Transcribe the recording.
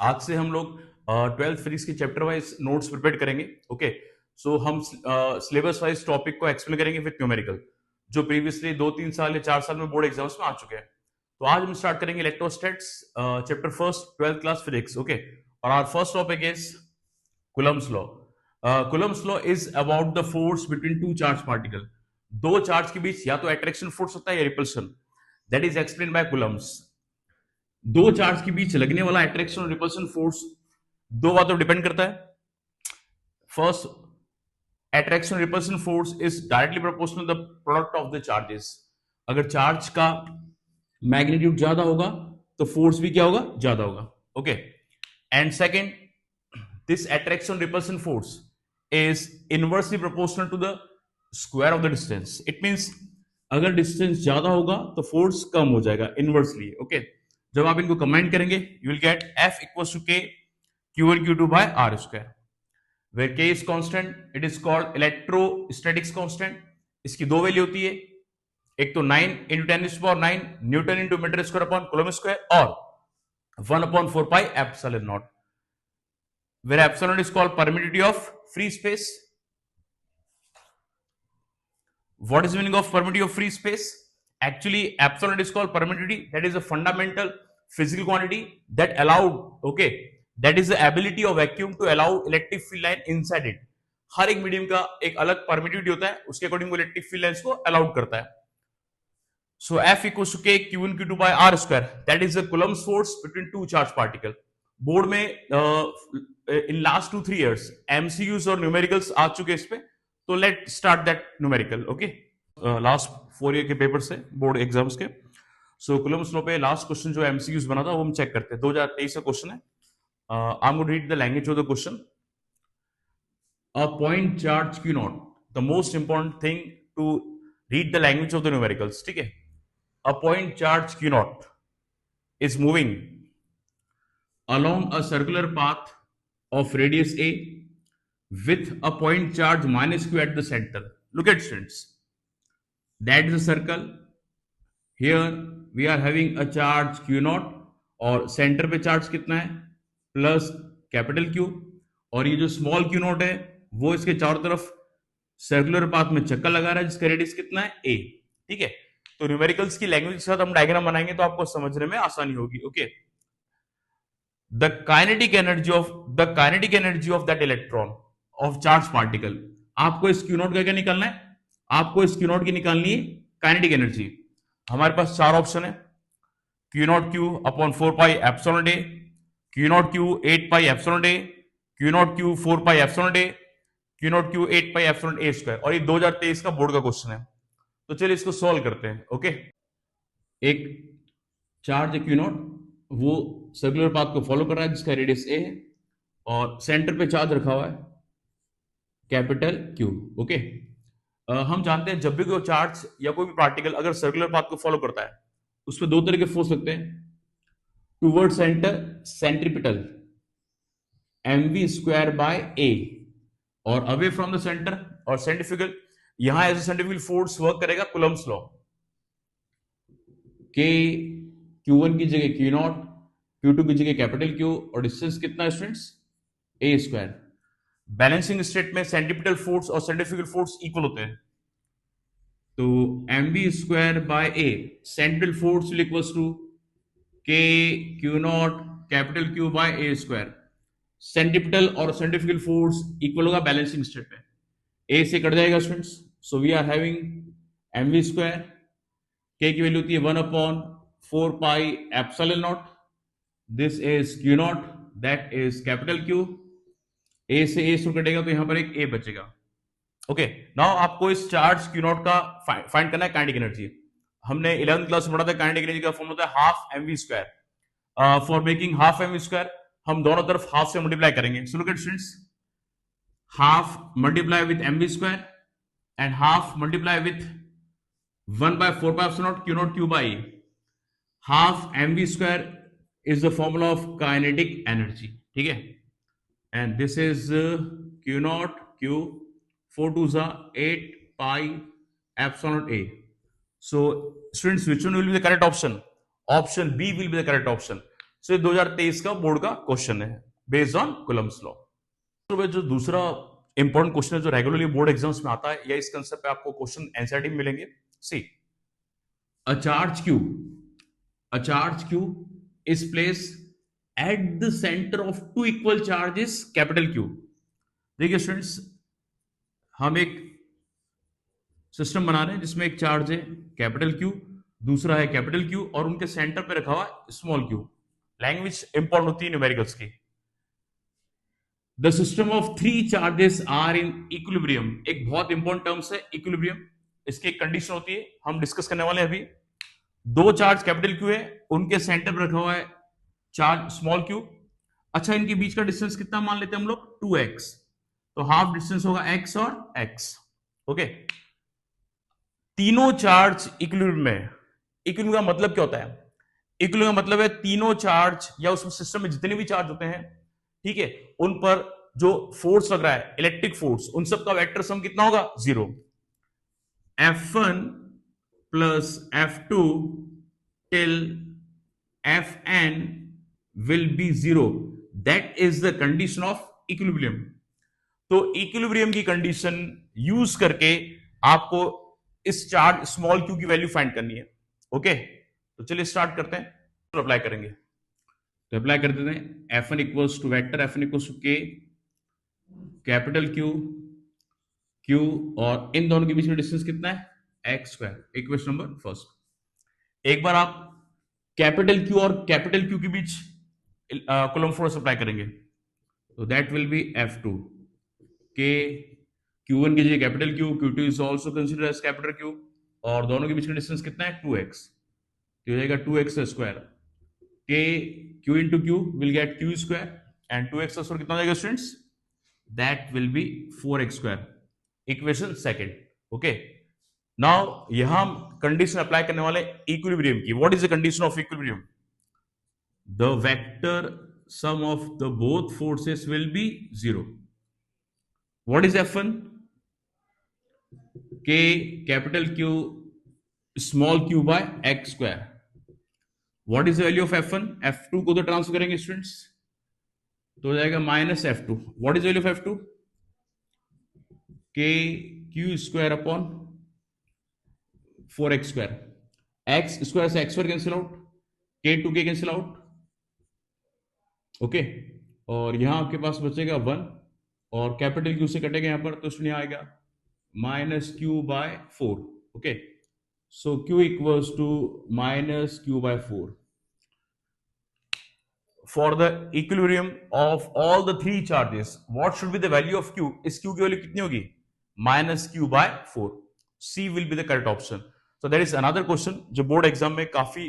आज से हम लोग 12th फिजिक्स के चैप्टर वाइज नोट्स प्रिपेयर करेंगे। ओके, सो हम सिलेबस वाइज टॉपिक को एक्सप्लेन करेंगे विद न्यूमेरिकल, जो प्रीवियसली 2-3 साल या 4 साल में बोर्ड एग्जाम्स में आ चुके हैं। तो आज हम स्टार्ट करेंगे electrostatics chapter first 12th class physics. Okay, और our first topic is Coulomb's law. Coulomb's law is about the force between two charge particle. दो चार्ज के बीच या तो अट्रैक्शन फोर्स होता है या repulsion, that is explain by Coulomb's. दो चार्ज के बीच लगने वाला अट्रैक्शन और रिपल्शन फोर्स दो बातों डिपेंड करता है। First, attraction repulsion force is directly proportional the product of the charges. अगर चार्ज का मैग्नीट्यूड ज्यादा होगा तो फोर्स भी क्या होगा, ज्यादा होगा। Okay, and second, this attraction repulsion force is inversely proportional to the square of the distance. It means अगर डिस्टेंस ज्यादा होगा तो फोर्स कम हो जाएगा इनवर्सली। ओके, जब आप इनको कंबाइन करेंगे you will get F equals to K Q1 Q2 by R square, where K is constant, it is called electrostatics constant। इसकी दो वैल्यू होती है, एक तो 9 into 10⁹ newton into metre square upon coulomb square और 1/4 pi epsilon naught, where epsilon is called permittivity of free space। What is the meaning of permittivity of free space? Actually, epsilon is called permittivity, that is a fundamental physical quantity that allowed, okay, that is the ability of vacuum to allow electric field line inside it। हर एक medium का एक अलग permittivity होता है, उसके according वो electric field lines को allowed करता है। So F equals to K Q1 Q2 by R square, that is the Coulomb's force between two charge particle। Board में इन लास्ट 2-3 years MCQs और न्यूमेरिकल्स आ चुके इस पे, तो let start that numerical. Okay, last 4 year के paper से board exams के। सो coulombs law पे लास्ट क्वेश्चन जो एमसीक्यूज बना था वो हम चेक करते हैं। 2023 का क्वेश्चन है। I am going to read the language of the question. A point charge Q not, the most important thing to read the language of the numericals. ठीक है, a point charge Q not is moving along a circular path of radius a with a point charge -q at the center। Look at students, that is a circle। Here we are having a charge Q not और centre पे charge कितना है, plus capital Q, और ये जो small Q not है वो इसके चारों तरफ सर्कुलर पाथ में चक्कर लगा रहा है जिसका रेडियस कितना है a। ठीक है, तो न्यूमेरिकल्स की लैंग्वेज के साथ हम डायग्राम बनाएंगे तो आपको समझने में आसानी होगी। Okay, the kinetic energy of that electron of charged particle। आपको इस Q नॉट का क्या निकालना है, आपको इस Q नॉट की निकालनी है काइनेटिक एनर्जी। हमारे पास चार ऑप्शन है, Q not Q upon 4 pi epsilon day, Q not Q 8 pi epsilon day, Q not Q 4 pi epsilon day, Q not Q 8 pi epsilon A square. और ये 2023 का board का क्वेश्चन है, तो चलिए इसको सॉल्व करते हैं। ओके, एक चार्ज है Q नॉट, वो सर्कुलर पाथ को फॉलो कर रहा है जिसका रेडियस a है, और सेंटर पे चार्ज रखा हुआ है कैपिटल Q। ओके, हम जानते हैं जब भी कोई चार्ज या कोई भी पार्टिकल अगर सर्कुलर पाथ को फॉलो करता है उस पर दो तरह के फोर्स लगते हैं। Toward centre centripetal mv square by a, और अवे फ्रॉम द सेंटर और सेंट्रीफ्यूगल, यहां एज सेंट्रीफ्यूगल फोर्स वर्क करेगा कुलम्स लॉ। K Q1 की जगह Q नॉट, Q2 की जगह कैपिटल Q, और डिस्टेंस कितना है students, a square. Balancing state में सेंट्रीपिटल फोर्स और सेंट्रीफ्यूगल फोर्स इक्वल होते हैं, तो mv square by a, central force will equals to K Q not capital Q by a square. Centripetal और centrifugal force equal होगा balancing state में, a से cut जाएगा students. So we are having mv square, k की value होती है 1/4 pi epsilon not, this is Q not, that is capital Q। a से a शुरू कटेगा तो यहां पर एक a बचेगा। ओके, नाउ आपको इस चार्ज Q नॉट का फाइंड करना है काइनेटिक एनर्जी। हमने 11th क्लास में पढ़ा था काइनेटिक एनर्जी का फॉर्म होता है half mv square. For making half mv square हम दोनों तरफ हाफ से मल्टीप्लाई करेंगे। So look at students, half multiply with mv square and half multiply with 1/4 pi epsilon not Q not Q by a। Half mv square is the formula of kinetic energy। ठीक है, and this is Q naught Q 4 2s are 8 pi epsilon naught a। So students, which one will be the correct option? Option B will be the correct option। सो ये 2023 का board का question है based on coulombs law. तो जो दूसरा important question है जो regularly board exams में आता है या इस कंसेप्ट पे आपको क्वेश्चन एनसीईआरटी में मिलेंगे। See a charge q is place at the centre of two equal charges capital Q. देखिए स्टूडेंट्स, हम एक सिस्टम बना रहे हैं जिसमें एक चार्ज है कैपिटल क्यू, दूसरा है कैपिटल क्यू और उनके सेंटर पे रखा हुआ स्मॉल क्यू। लैंग्वेज इंपॉर्टेंट होती है न्यूमेरिकल्स की। The system of three charges are in equilibrium, एक बहुत इंपॉर्टेंट टर्म्स है इक्विलिब्रियम। इसकी एक कंडीशन होती है, हम डिस्कस करने वाले हैं अभी। दो चार्ज कैपिटल क्यू है, उनके सेंटर पर रखा हुआ है चार्ज स्मॉल क्यू। अच्छा, इनके बीच का डिस्टेंस कितना मान लेते हैं हम लोग, 2x, तो हाफ डिस्टेंस होगा x और x। ओके, तीनों चार्ज इक्विलिब्रियम में। इक्विलिब्रियम का मतलब क्या होता है? इक्विलिब्रियम का मतलब है तीनों चार्ज या उस सिस्टम में जितने भी चार्ज होते हैं, ठीक है, उन पर जो फोर्स लग रहा है इलेक्ट्रिक फोर्स, उन सब का वेक्टर सम कितना होगा, 0। F1 plus F2 till Fn will be 0। That is the condition of equilibrium. तो इक्विलिब्रियम की कंडीशन यूज करके आपको इस चार्ज स्मॉल क्यू की वैल्यू फाइंड करनी है। ओके, तो चलिए स्टार्ट करते हैं, तो अप्लाई करेंगे। तो अप्लाई कर देते हैं F1 equals to vector F1 equals to K capital Q और इन दोनों के बीच में डिस्टेंस कितना है, x square. Equation number first. एक बार आप कैपिटल Q और कैपिटल Q के बीच कूलम्ब फोर्स अप्लाई करेंगे, तो that will be F2 K Q1 की जगह capital Q, Q2 is also consider as capital Q और दोनों के बीच का डिस्टेंस कितना है, 2x, तो हो जाएगा 2x square. K Q into Q will get Q square and 2x square कितना हो जाएगा students, that will be 4x square। Equation second. Okay, now यहां हम कंडीशन अप्लाई करने वाले इक्विलिब्रियम की। What is the condition of equilibrium? The vector sum of the both forces will be 0। What is F1? K capital Q small q by x square. What is the value of F1? F2 को तो transfer करेंगे students, तो हो जाएगा minus F2। What is value of F2? K Q square upon 4x स्क्वायर। x square से x square cancel out, K to K cancel out. Okay, और यहां आपके पास बचेगा 1 और कैपिटल Q से कटेगा यहां पर, तो इसमें आएगा minus Q by 4। Okay, so Q equals to minus Q by 4. For the equilibrium of all the three charges, what should be the value of Q? इस Q की वैल्यू कितनी होगी, minus Q by 4। C will be the correct option. So that is another question जो board exam में काफी